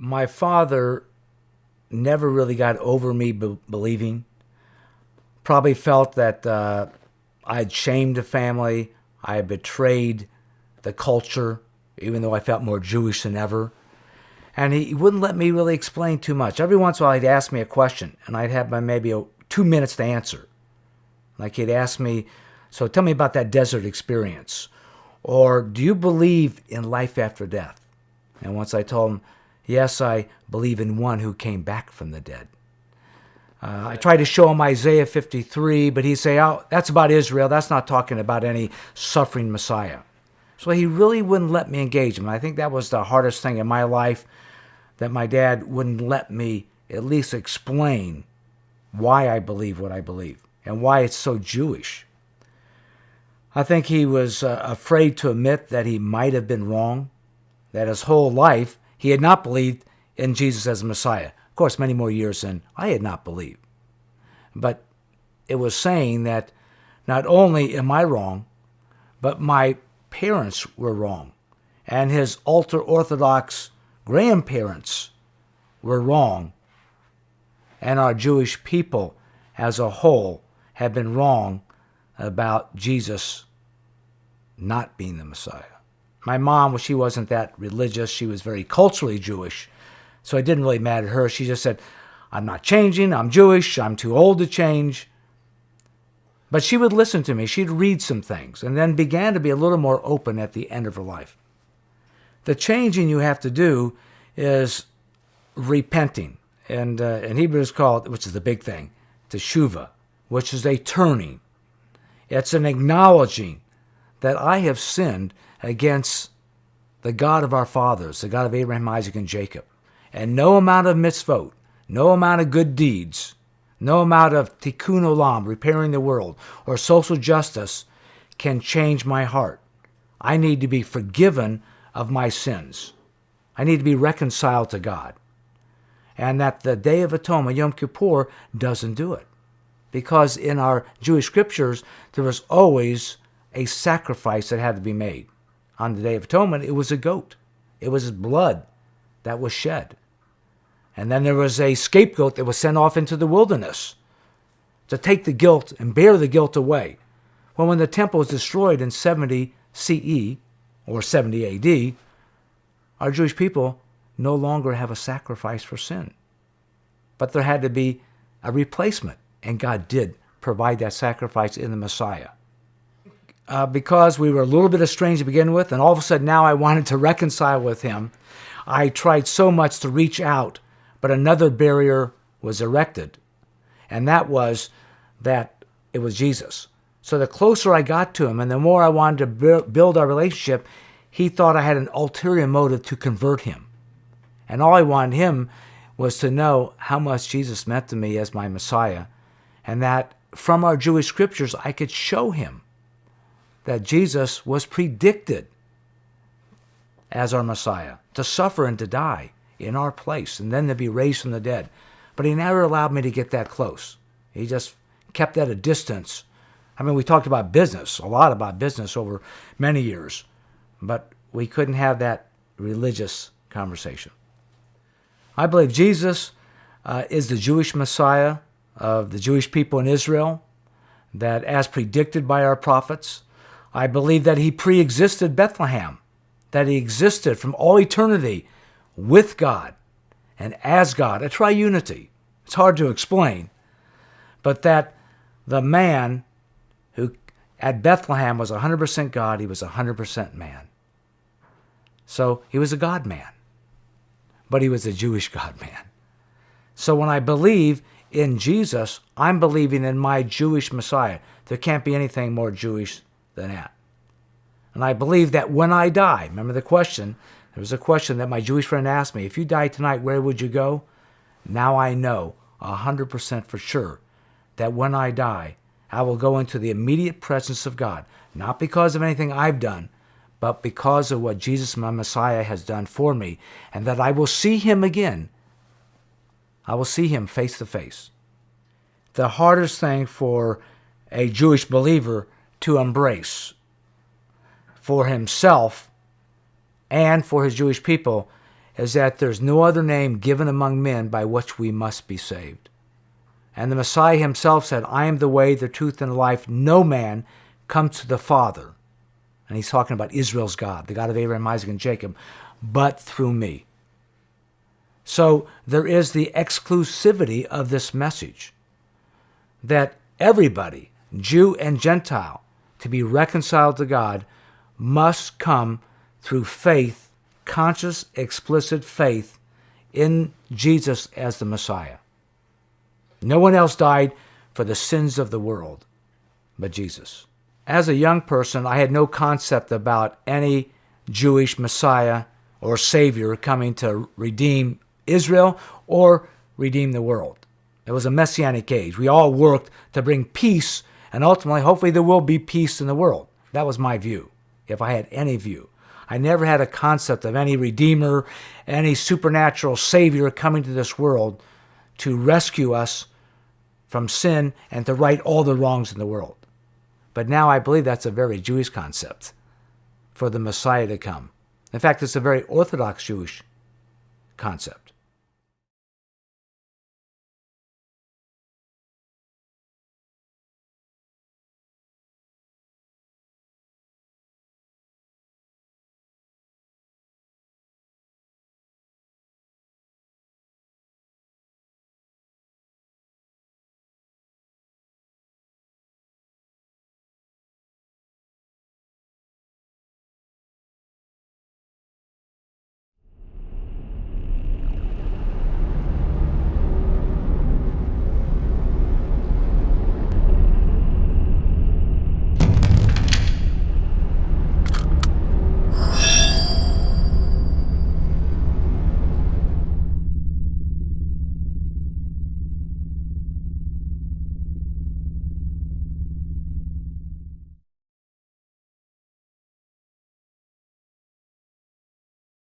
My father never really got over me believing. Probably felt that I'd shamed the family. I had betrayed the culture, even though I felt more Jewish than ever. And he wouldn't let me really explain too much. Every once in a while, he'd ask me a question, and I'd have maybe 2 minutes to answer. Like he'd ask me, so tell me about that desert experience. Or do you believe in life after death? And once I told him, yes, I believe in one who came back from the dead. I tried to show him Isaiah 53, but he'd say, oh, that's about Israel. That's not talking about any suffering Messiah. So he really wouldn't let me engage him. I think that was the hardest thing in my life, that my dad wouldn't let me at least explain why I believe what I believe and why it's so Jewish. I think he was afraid to admit that he might have been wrong, that his whole life he had not believed in Jesus as a Messiah. Of course, many more years than I had not believed. But it was saying that not only am I wrong, but my parents were wrong, and his ultra-Orthodox grandparents were wrong, and our Jewish people as a whole have been wrong about Jesus not being the Messiah. My mom, well, she wasn't that religious. She was very culturally Jewish, so it didn't really matter to her. She just said, I'm not changing. I'm Jewish. I'm too old to change. But she would listen to me. She'd read some things and then began to be a little more open at the end of her life. The changing you have to do is repenting. And in Hebrew it's called, which is the big thing, teshuvah, which is a turning. It's an acknowledging that I have sinned against the God of our fathers, the God of Abraham, Isaac, and Jacob. And no amount of mitzvot, no amount of good deeds, no amount of tikkun olam, repairing the world, or social justice can change my heart. I need to be forgiven of my sins. I need to be reconciled to God. And that the Day of Atonement, Yom Kippur, doesn't do it. Because in our Jewish scriptures, there was always a sacrifice that had to be made. On the Day of Atonement, it was a goat. It was blood that was shed. And then there was a scapegoat that was sent off into the wilderness to take the guilt and bear the guilt away. Well, when the temple was destroyed in 70 CE, or 70 AD, our Jewish people no longer have a sacrifice for sin. But there had to be a replacement, and God did provide that sacrifice in the Messiah. Because we were a little bit estranged to begin with, and all of a sudden now I wanted to reconcile with him, I tried so much to reach out, but another barrier was erected, and that was that it was Jesus. So the closer I got to him and the more I wanted to build our relationship, he thought I had an ulterior motive to convert him. And all I wanted him was to know how much Jesus meant to me as my Messiah, and that from our Jewish scriptures I could show him that Jesus was predicted as our Messiah, to suffer and to die in our place, and then to be raised from the dead. But he never allowed me to get that close. He just kept at a distance. I mean, we talked about business, a lot about business over many years, but we couldn't have that religious conversation. I believe Jesus is the Jewish Messiah of the Jewish people in Israel, that as predicted by our prophets. I believe that he pre-existed Bethlehem, that he existed from all eternity with God and as God, a triunity. It's hard to explain, but that the man who at Bethlehem was 100% God, he was 100% man. So he was a God man, but he was a Jewish God man. So when I believe in Jesus, I'm believing in my Jewish Messiah. There can't be anything more Jewish than that. And I believe that when I die, remember the question, there was a question that my Jewish friend asked me, if you died tonight, where would you go? Now I know 100% for sure that when I die, I will go into the immediate presence of God, not because of anything I've done, but because of what Jesus, my Messiah, has done for me, and that I will see him again. I will see him face to face. The hardest thing for a Jewish believer to embrace for himself and for his Jewish people is that there's no other name given among men by which we must be saved. And the Messiah himself said, I am the way, the truth, and the life. No man comes to the Father. And he's talking about Israel's God, the God of Abraham, Isaac, and Jacob, but through me. So there is the exclusivity of this message that everybody, Jew and Gentile, to be reconciled to God must come through faith, conscious, explicit faith in Jesus as the Messiah. No one else died for the sins of the world but Jesus. As a young person, I had no concept about any Jewish Messiah or Savior coming to redeem Israel or redeem the world. It was a messianic age. We all worked to bring peace, and ultimately, hopefully, there will be peace in the world. That was my view, if I had any view. I never had a concept of any Redeemer, any supernatural Savior coming to this world to rescue us from sin and to right all the wrongs in the world. But now I believe that's a very Jewish concept for the Messiah to come. In fact, it's a very Orthodox Jewish concept.